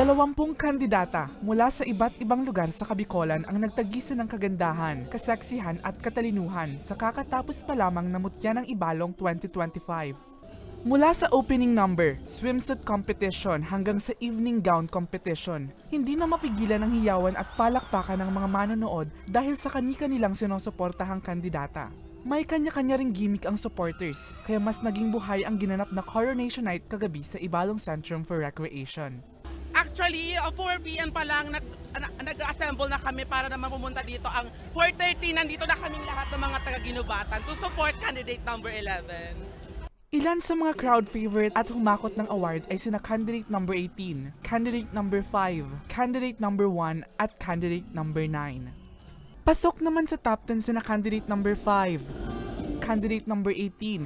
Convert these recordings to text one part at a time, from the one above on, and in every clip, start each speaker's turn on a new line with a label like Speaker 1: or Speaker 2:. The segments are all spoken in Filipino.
Speaker 1: 20 kandidata mula sa iba't ibang lugar sa Kabikolan ang nagtagisa ng kagandahan, kaseksihan at katalinuhan sa kakatapos pa lamang na Mutya ng Ibalong 2025. Mula sa opening number, swimsuit competition hanggang sa evening gown competition, hindi na mapigilan ang hiyawan at palakpakan ng mga manonood dahil sa kani-kanilang sinusuportahang kandidata. May kanya-kanya ring gimmick ang supporters, kaya mas naging buhay ang ginanap na Coronation Night kagabi sa Ibalong Centrum for Recreation.
Speaker 2: Actually, 4 PM pa lang nag-assemble na kami para naman pumunta dito. Ang 4:30 nandito na kaming lahat ng mga taga-Ginubatan to support candidate number 11.
Speaker 1: Ilan sa mga crowd favorite at humakot ng award ay sina candidate number 18, candidate number 5, candidate number 1 at candidate number 9. Pasok naman sa top 10 sina candidate number 5, candidate number 18,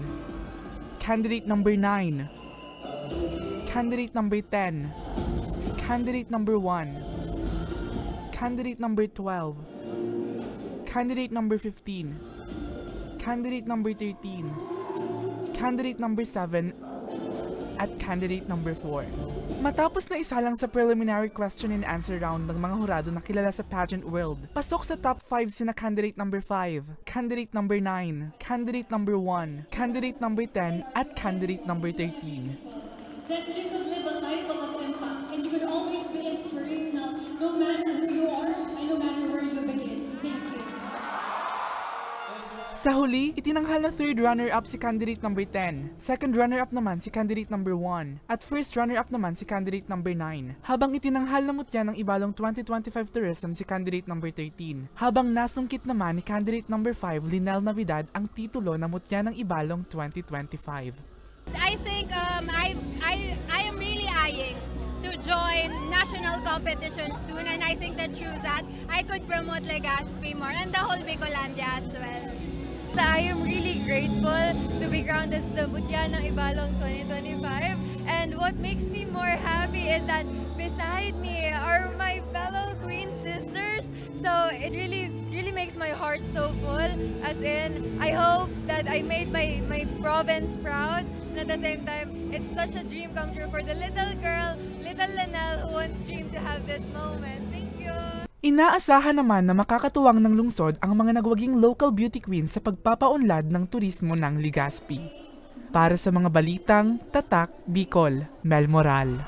Speaker 1: candidate number 9, candidate number 10, candidate number 1, candidate number 12, candidate number 15, candidate number 13, candidate number 7, at candidate number 4. Matapos na isa lang sa preliminary question and answer round ng mga hurado na kilala sa pageant world, pasok sa top 5 sina candidate number 5, candidate number 9, candidate number 1, candidate number 10, at candidate number 13.
Speaker 3: That you could live a life full of impact and you could always be inspirational no matter who you are and no matter where you begin. Thank you.
Speaker 1: Sa huli, itinanghal na third runner-up si candidate number 10, second runner-up naman si candidate number 1, at first runner-up naman si candidate number 9. Habang itinanghal na Mutya ng Ibalong 2025 Tourism si candidate number 13. Habang nasungkit naman ni candidate number 5, Linel Navidad, ang titulo na Mutya ng Ibalong 2025.
Speaker 4: I think I am really eyeing to join national competition soon, and I think that through that I could promote Legazpi more and the whole Bicolandia as well.
Speaker 5: I am really grateful to be crowned as the Mutya ng Ibalong 2025, and what makes me more happy is that beside me are my fellow Queen sisters, so it really makes my heart so full, as in I hope that I made my province proud, and at the same time it's such a dream come true for the little girl, little Linel, who once dreamed to have this moment. Thank you!
Speaker 1: Inaasahan naman na makakatuwang ng lungsod ang mga nagwaging local beauty queens sa pagpapaunlad ng turismo ng Legazpi. Para sa mga balitang Tatak Bicol, Mel Moral.